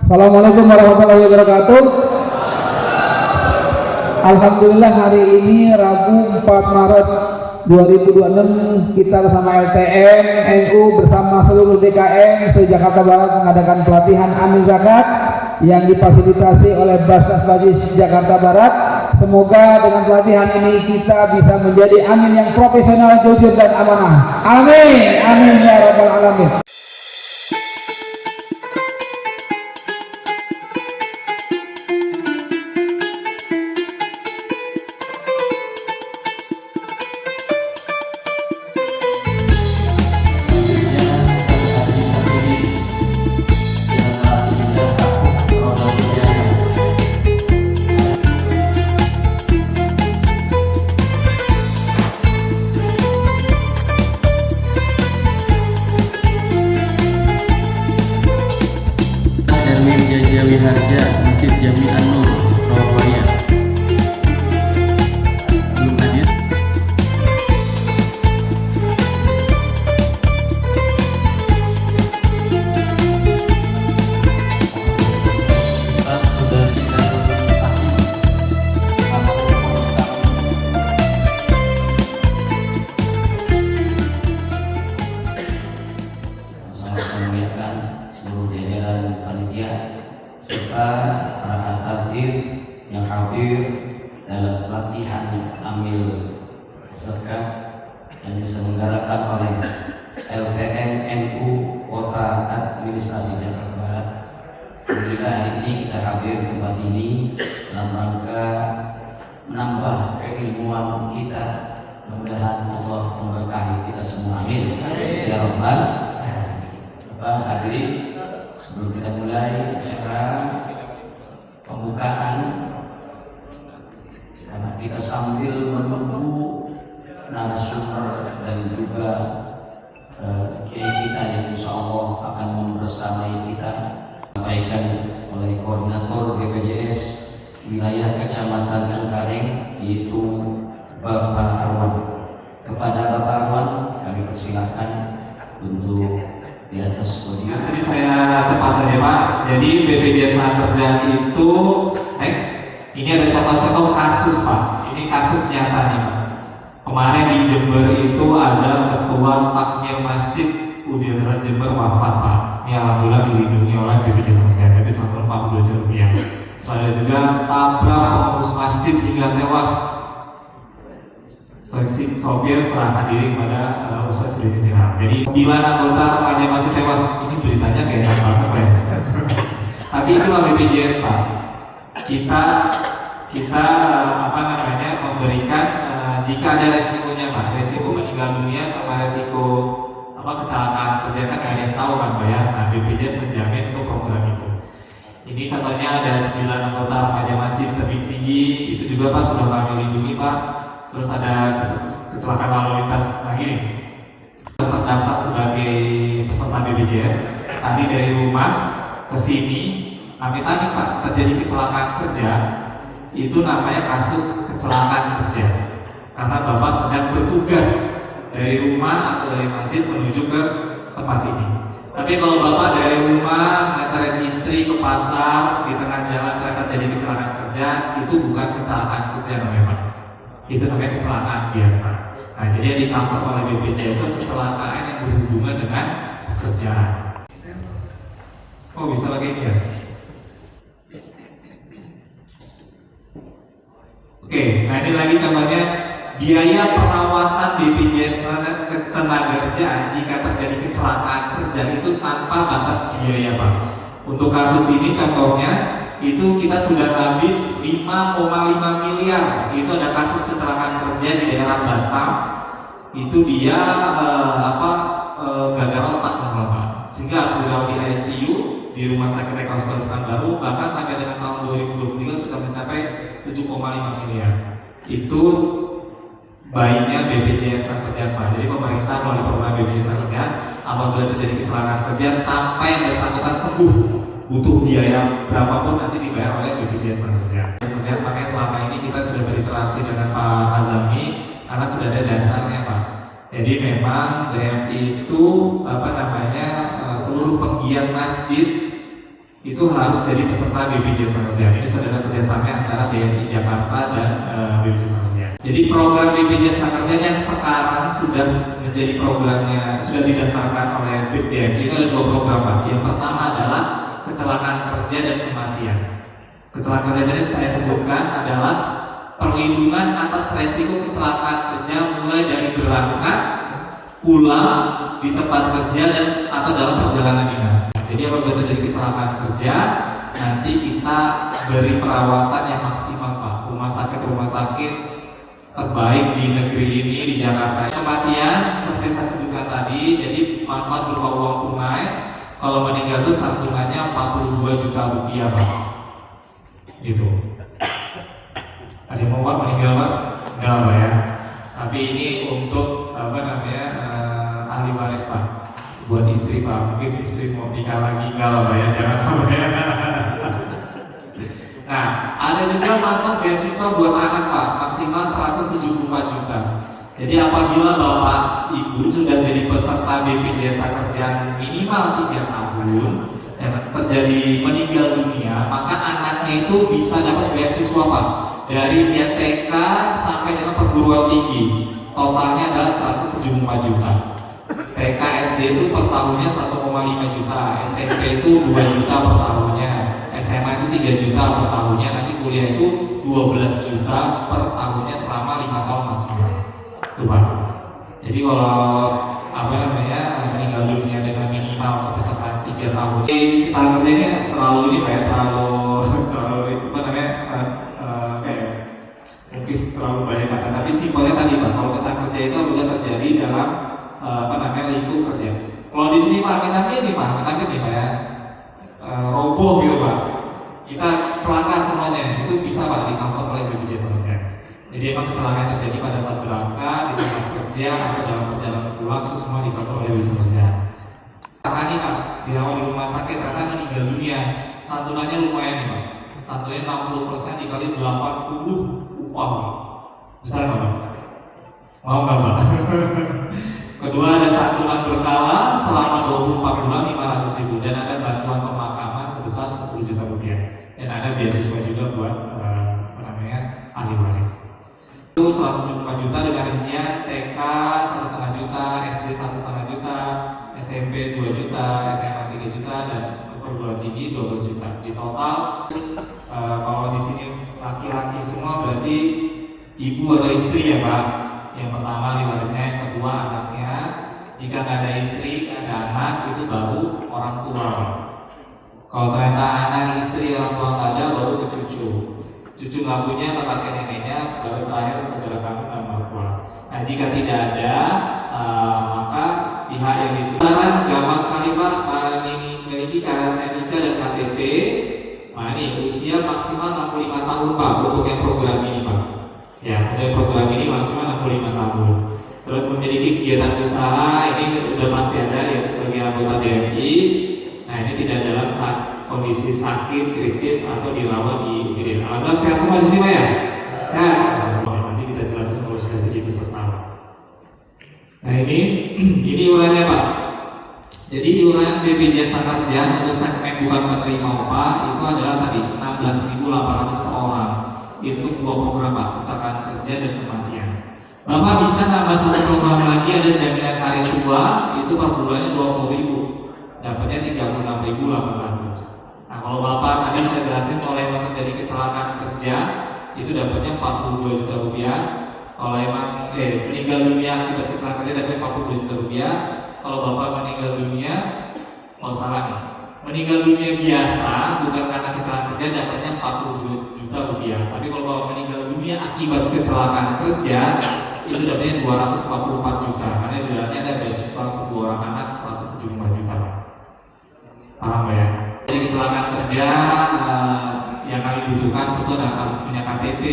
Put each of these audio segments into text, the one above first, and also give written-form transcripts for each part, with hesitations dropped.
Assalamualaikum warahmatullahi wabarakatuh. Alhamdulillah hari ini Rabu 4 Maret 2026 kita bersama LTM NU bersama seluruh DKM se-Jakarta Barat mengadakan pelatihan Amil Zakat yang difasilitasi oleh Basnas Bajis Jakarta Barat. Semoga dengan pelatihan ini kita bisa menjadi amin yang profesional, jujur dan amanah. Amin, amin ya rabbal alamin. Jawi Harja, Masjid Jami An-Nur, Surabaya. Belum hadir. Sudah kita mengingatkan seluruh jajaran panitia serta para hadir yang hadir dalam pelatihan Amil Zakat yang diselenggarakan oleh LTM NU Kota Administrasi Jakarta Barat. Alhamdulillah hari ini kita hadir di tempat ini dalam rangka menambah keilmuan kita. Mudah-mudahan Allah memberkahi kita semua. Amin. Ya Rabbal alamin. Hadirin, sebelum kita mulai acara pembukaan, karena kita sambil menunggu narasumber dan juga kiai kita yang insya Allah akan membersamai kita, sampaikan oleh koordinator BPJS wilayah Kecamatan Cengkareng, yaitu Bapak Arwan. Kepada Bapak Arwan kami persilakan untuk di atas podium. Jadi saya cepat saja Pak. Jadi BPJS Tenaga itu next. Ini ada contoh-contoh kasus Pak. Ini kasus nyata nih Pak. Kemarin di Jember itu ada ketua takmir masjid Universitas Jember wafat Pak. Ini alhamdulillah dilindungi oleh BPJS Tenaga Kerja sampai 42 juta rupiah. Ada juga tabrak pengurus masjid hingga tewas. Seksi sopir serahkan diri kepada Ustadz Brigadir. Jadi 9 anggota remaja masih tewas. Ini beritanya kayak enak banget Pak. Tapi itulah BPJS Pak. Kita memberikan jika ada resikonya Pak. Resiko meninggal dunia sama resiko kecelakaan kerja kan nggak ada yang tahu kan Pak ya. Nah BPJS menjamin untuk program itu. Ini contohnya ada 9 anggota remaja masjid tebing tinggi. Itu juga Pak sudah kami lindungi Pak. Terus ada kecelakaan lalu lintas lagi nih. Terdaftar sebagai peserta BPJS. Tadi dari rumah ke sini, kami tadi Pak terjadi kecelakaan kerja. Itu namanya kasus kecelakaan kerja. Karena Bapak sedang bertugas dari rumah atau dari masjid menuju ke tempat ini. Tapi kalau Bapak dari rumah nganterin istri ke pasar, di tengah jalan ternyata terjadi kecelakaan kerja, itu bukan kecelakaan kerja namanya Pak. Itu namanya kecelakaan biasa. Nah, jadi yang ditangkap oleh BPJS itu kecelakaan yang berhubungan dengan pekerjaan. Oh, bisa lagi ini ya? Oke, nah ini lagi contohnya biaya perawatan BPJS Tenaga Kerjaan jika terjadi kecelakaan kerja itu tanpa batas biaya Pak. Untuk kasus ini contohnya itu kita sudah habis 5,5 miliar. Itu ada kasus kecelakaan kerja di daerah Batam. Itu dia gagal otak Pak. Sehingga harus dirawat di ICU di Rumah Sakit Rekonstruksi Pekanbaru. Bahkan sampai dengan tahun 2023 sudah mencapai 7,5 miliar. Itu baiknya BPJS Tenaga Pak. Jadi pemerintah melalui program BPJS Tenaga apabila terjadi kecelakaan kerja sampai yang bersangkutan sembuh, butuh biaya berapapun nanti dibayar oleh BPJS Tenaga Kerja. Makanya selama ini kita sudah berinteraksi dengan Pak Azami karena sudah ada dasarnya Pak. Jadi memang BM itu seluruh penggiat masjid itu harus jadi peserta BPJS Tenakerjaan. Ini sudah ada kerjasama antara BNI Jakarta dan BPJS Tenakerjaan. Jadi program BPJS Tenakerjaan yang sekarang sudah menjadi programnya, sudah didaftarkan oleh BNI, itu ada 2 program Pak. Yang pertama adalah kecelakaan kerja dan kematian. Kecelakaan kerja tadi saya sebutkan adalah perlindungan atas resiko kecelakaan kerja mulai dari berangkat, pulang di tempat kerja dan atau dalam perjalanan dinas. Jadi apabila terjadi kecelakaan kerja, nanti kita beri perawatan yang maksimal Pak. Rumah sakit terbaik di negeri ini di Jakarta. Kematian seperti saya sebutkan tadi, jadi manfaat berupa uang tunai. Kalau meninggal itu santunannya 42 juta rupiah Pak. Gitu. Ada yang mau Pak meninggal Pak? Enggak Pak ya. Tapi ini untuk ahli waris Pak. Buat istri Pak, mungkin istri mau nikah lagi enggak lah Pak ya, jangan Pak ya. Nah, ada juga manfaat beasiswa buat anak Pak, maksimal 174 juta. Jadi apabila Bapak Ibu sudah jadi peserta BPJS Tenakerjaan minimal 3 tahun dan terjadi meninggal dunia, maka anaknya itu bisa dapat beasiswa Pak. Dari dia TK sampai dengan perguruan tinggi, totalnya adalah 174 juta. TK SD itu per tahunnya 1,5 juta, SMP itu 2 juta per tahunnya, SMA itu 3 juta per tahunnya, nanti kuliah itu 12 juta per tahunnya selama 5 tahun maksimal. Tuh Pak. Jadi kalau meninggal dunia dengan minimal kepesertaan 3 tahun. Kecelakaan kerjanya terlalu ini Pak ya, mungkin terlalu banyak kata. Tapi simpelnya tadi Pak, kalau kecelakaan kerja itu apabila terjadi dalam lingkup kerja. Kalau di sini Pak, kita nih Pak ya, roboh gitu Pak. Kita celaka semuanya, itu bisa Pak di-cover oleh BPJS Tenakerjaan. Jadi emang kecelakaan terjadi pada saat berangkat, di tempat kerja atau dalam perjalanan pulang itu semua di-cover oleh BPJS Tenakerjaan. Ini Pak, dirawat di rumah sakit karena meninggal dunia, santunannya lumayan nih Pak. Santunannya 60% dikali 80 upah Pak. Besar nggak Pak? Mau nggak Pak? Kedua ada santunan berkala selama 24 bulan 500.000 dan ada bantuan pemakaman sebesar 10 juta rupiah dan ada beasiswa juga buat ahli waris. Itu 174 juta dengan rincian TK 1,5 juta, SD 1,5 juta, SMP 2 juta, SMA 3 juta dan perguruan tinggi 12 juta. Di total kalau di sini laki-laki semua berarti ibu atau istri ya Pak. Yang pertama diwarisnya, yang kedua anaknya. Jika nggak ada istri, ada anak, itu baru orang tua. Kalau ternyata anak, istri, orang tua nggak ada, baru ke cucu. Cucu nggak punya, atau kakek neneknya, baru terakhir saudara kandung dan mertua. Nah jika tidak ada, maka pihak yang ditularkan gampang sekali Pak, memiliki NIK dan KTP. Nah ini usia maksimal 65 tahun Pak untuk yang program ini Pak. Ya, untuk program ini maksimal 65 tahun. Terus memiliki kegiatan usaha, ini udah pasti ada ya sebagai anggota DMI. Nah ini tidak dalam kondisi sakit, kritis atau dirawat di UGD. Alhamdulillah sehat semua di sini Pak ya? Sehat. Nanti kita jelaskan kalau sudah jadi peserta. Nah ini iurannya Pak. Jadi iuran BPJS Tenakerjaan untuk segmen bukan penerima upah itu adalah tadi 16.800 per orang. Itu 2 program Pak, kecelakaan kerja dan kematian. Bapak bisa nambah 1 program lagi, ada jaminan hari tua, itu per bulannya 20.000, dapatnya 36.800. Nah kalau Bapak tadi saya jelasin kalau emang terjadi kecelakaan kerja, itu dapatnya 42 juta rupiah. Kalau emang meninggal dunia akibat kecelakaan kerja dapat 42 juta rupiah. Kalau Bapak meninggal dunia, mau salah nih, meninggal dunia biasa bukan karena kecelakaan kerja dapatnya 42 juta rupiah. Tapi kalau Bapak meninggal dunia akibat kecelakaan kerja itu dapatnya 244 juta. Karena di dalamnya ada beasiswa untuk 2 orang anak 175 juta. Paham ya? Jadi kecelakaan kerja yang kami butuhkan itu harus punya KTP,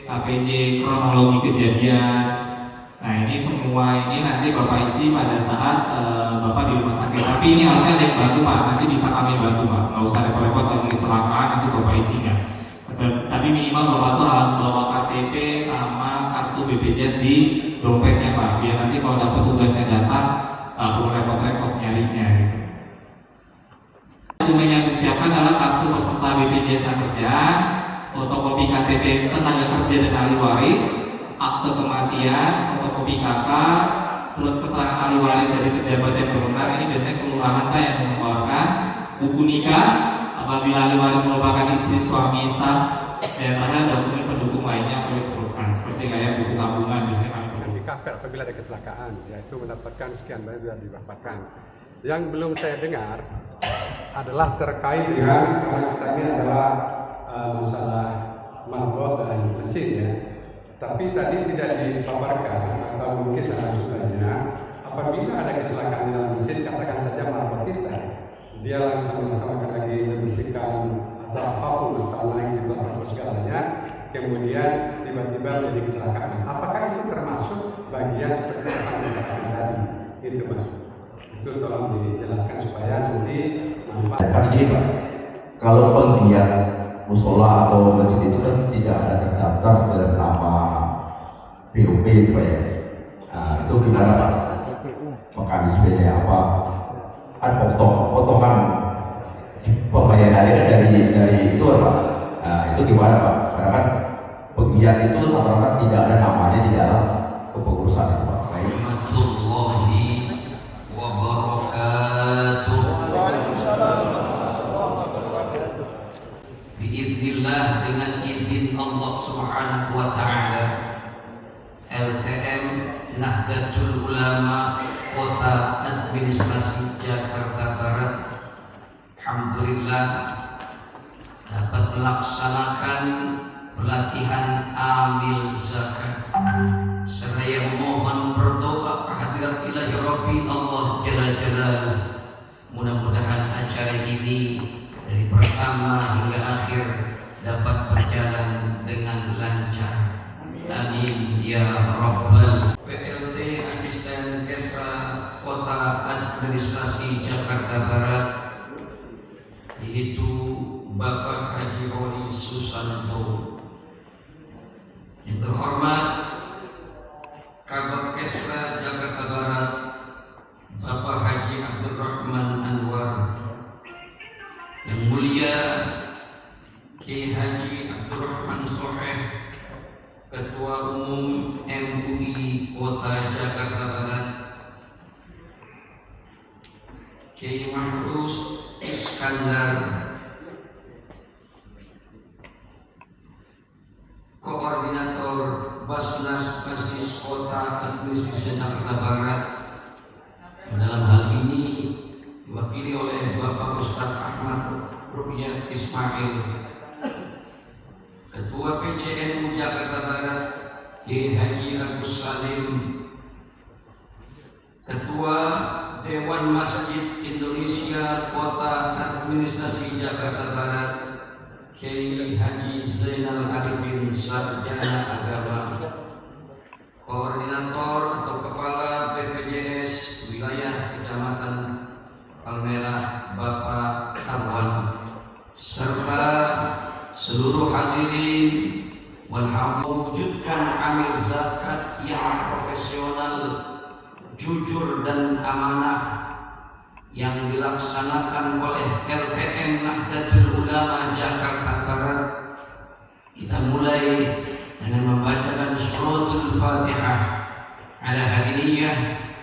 KPJ, kronologi kejadian. Nah ini semua ini nanti Bapak isi pada saat Bapak di rumah sakit. Tapi ini harusnya ada yang bantu Pak, nanti bisa kami bantu Pak. Nggak usah repot-repot lagi kecelakaan, nanti Bapak isinya. Tapi minimal Bapak tuh harus bawa KTP sama kartu BPJS di dompetnya Pak. Biar nanti kalau dapat tugasnya datang, tak perlu repot-repot nyarinya gitu. Dokumen yang disiapkan adalah kartu peserta BPJS Tenakerjaan, fotokopi KTP tenaga kerja dan ahli waris, akte kematian, fotokopi KK, surat keterangan ahli waris dari pejabat yang berwenang. Ini biasanya kelurahan Pak yang mengeluarkan. Buku nikah apabila ahli waris merupakan istri, suami, sah, dan ada dokumen pendukung lainnya perlu diperlukan seperti kayak buku tabungan biasanya kami perlu. Kafir apabila ada kecelakaan, yaitu mendapatkan sekian banyak biar diwafatkan. Yang belum saya dengar adalah terkait dengan ini adalah masalah mabok dan masjid ya. Tapi tadi tidak dipaparkan atau mungkin salah satunya apabila ada kecelakaan dalam masjid, katakan saja mabok kita, dia sama-sama lagi membersihkan atau apapun atau naik di belakang segalanya, kemudian tiba-tiba menjadi kecelakaan. Apakah itu termasuk bagian seperti yang dikatakan tadi? Itu mas. Itu tolong dijelaskan supaya nanti kan ini Pak, kalau penggiat musola atau masjid itu kan tidak ada terdaftar dalam nama BOP itu Pak ya. Nah, itu gimana Pak? Mekanismenya apa? Ada potongan pembayarannya kan dari itu Pak. Nah, itu gimana Pak? Karena kan penggiat itu rata-rata tidak ada namanya di dalam kepengurusan itu Pak. Warahmatullahi wabarakatuh. Biiznillah, dengan izin Allah Subhanahu wa taala, LTM Nahdlatul Ulama Kota Administrasi Jakarta Barat alhamdulillah dapat melaksanakan pelatihan amil zakat. Seraya mohon berdoa kehadirat ilahi Rabbi Allah Jalla Jalaluh. Mudah-mudahan acara ini dari pertama hingga akhir dapat berjalan dengan lancar. Amin ya Rabbal. PLT Asisten Kesra Kota Administrasi Jakarta Barat yaitu Bapak Haji Roni Susanto. Yang terhormat Kabak Kesra Jakarta Barat Bapak Haji Abdurrahman Anwar. Yang mulia Kiai Haji Abdurrahman Soheh, Ketua Umum MUI Kota Jakarta Barat. Kiai Mahrus Iskandar, Koordinator Basnas Basis Kota Administrasi Jakarta Barat. Dalam hal ini diwakili oleh Bapak Ustadz Ahmad Rukyat Ismail, Ketua PCNU Jakarta Barat Kiai Haji Agus Salim, Ketua Dewan Masjid Indonesia Kota Administrasi Jakarta Barat Kiai Haji Zainal Arifin Sarjana Agama, Koordinator atau Kepala BPJS Wilayah Kecamatan Palmerah Bapak Tarwan, serta seluruh hadirin mewujudkan amil zakat yang profesional, jujur dan amanah yang dilaksanakan oleh LTM Nahdlatul Ulama Jakarta Barat. Kita mulai dengan membacakan suratul Fatihah ala hadiniyah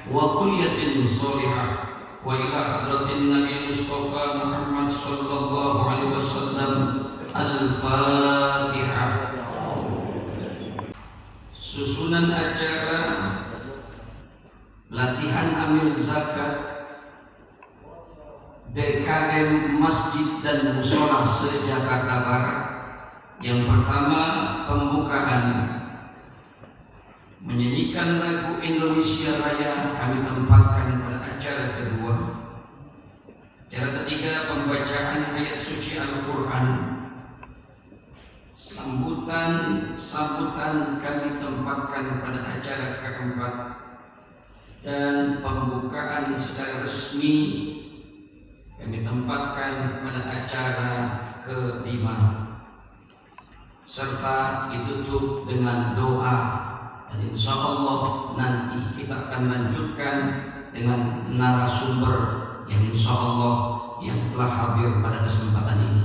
wa kulliyatin sholihah wa ila hadratin Nabi Mustafa Muhammad sallallahu alaihi wasallam. Al-Fatihah. Susunan acara latihan amil zakat DKM Masjid dan Musola se-Jakarta Barat. Yang pertama, pembukaan menyanyikan lagu Indonesia Raya kami tempatkan pada acara kedua. Acara ketiga, pembacaan ayat suci Al-Quran. Sambutan kami tempatkan pada acara keempat, dan pembukaan secara resmi kami tempatkan pada acara kelima, serta ditutup dengan doa. Dan insya Allah nanti kita akan lanjutkan dengan narasumber yang insya Allah yang telah hadir pada kesempatan ini.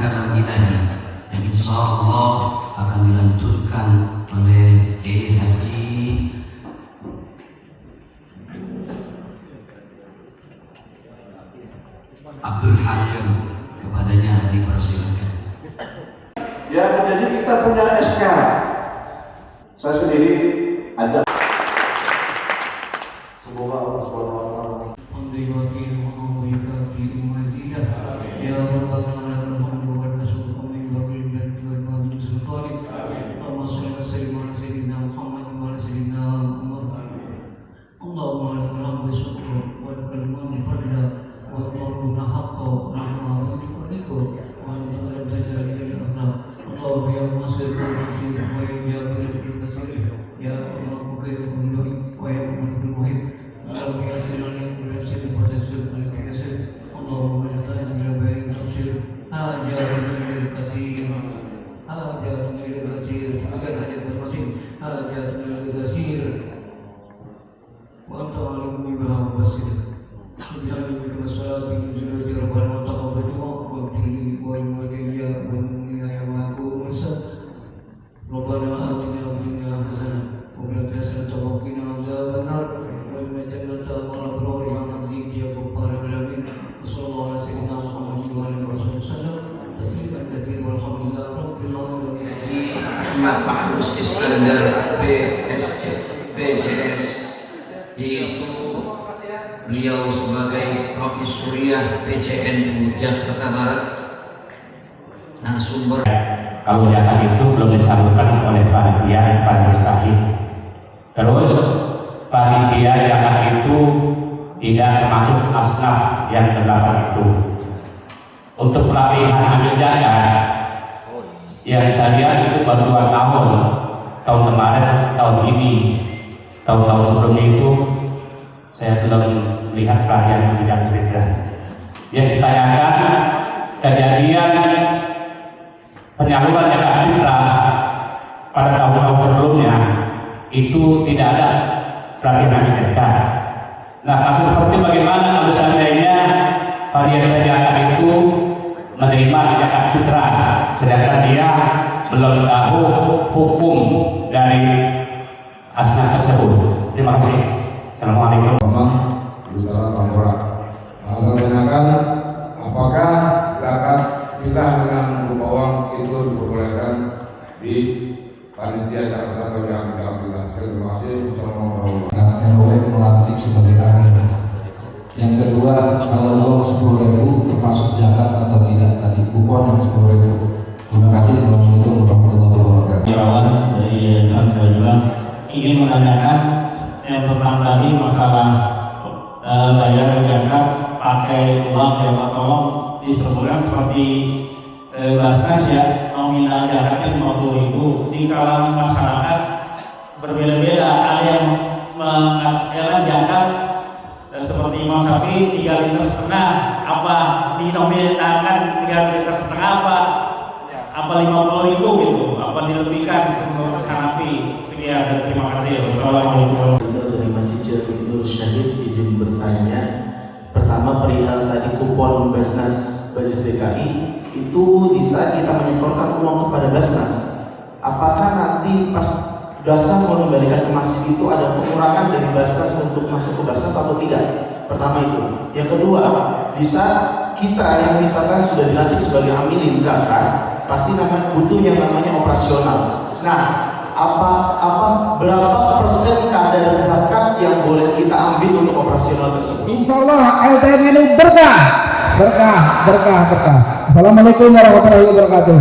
Kalam ilahi yang insya Allah akan dilanjutkan oleh Kiai Haji Abdul Hakim. Kepadanya dipersilakan. Ya, jadi kita punya SK. Saya sendiri ajak. Semoga Allah SWT Ahmad Mahdus Iskandar PJS, yaitu beliau sebagai Rois Suriah PCNU Jakarta Barat, narasumber. Kalau data itu belum disalurkan oleh panitia Pak Mustahil. Terus panitia Jakarta itu tidak termasuk asnaf yang terdapat itu. Untuk pelatihan amil jagat yang saya itu baru 2 tahun kemarin, tahun ini, tahun-tahun sebelumnya itu saya belum melihat pelatihan amil jagat beda. Yang ditanyakan kejadian penyaluran zakat fitrah pada tahun-tahun sebelumnya itu tidak ada pelatihan amil jagat. Nah, kasus seperti bagaimana kalau seandainya panitia zakat itu menerima zakat fitrah sedangkan dia belum tahu hukum dari asnaf tersebut. Terima kasih. Assalamualaikum. Bicara Tambora. Saya tanyakan, apakah zakat kita dengan berupa uang itu diperbolehkan di panitia Jakarta atau di aktivitas? Terima kasih. Assalamualaikum. RW melantik sebagai amin. Yang kedua, kalau uang 10.000 termasuk zakat atau tidak tadi kupon yang 10.000. Terima kasih. Assalamualaikum warahmatullahi wabarakatuh. Irawan dari Yayasan Keadilan ingin menanyakan yang tentang tadi masalah bayar zakat pakai uang ya Pak, tolong disebutkan seperti Basnas ya, nominal zakatnya 50.000. Di kalangan masyarakat berbeda-beda, ada yang mengatakan zakat seperti Imam Syafi'i 3,5 liter, apa dinominalkan 3,5 liter apa 50.000 gitu, apa dilebihkan menurut Hanafi. Sekian, terima kasih. Wassalamualaikum. Dari Masjid Jami'ul Syahid izin bertanya. Pertama perihal tadi kupon Basnas Basis DKI itu di saat kita menyetorkan uang kepada Basnas, apakah nanti pas Basnas mau kembalikan ke masjid itu ada pengurangan dari Basnas untuk masuk ke Basnas atau tidak? Pertama itu. Yang kedua, di saat kita yang misalkan sudah dilantik sebagai amilin zakat, pasti butuh yang namanya operasional. Nah, berapa persen kadar zakat yang boleh kita ambil untuk operasional tersebut? Insya Allah LTM ini berkah. Assalamualaikum warahmatullahi wabarakatuh.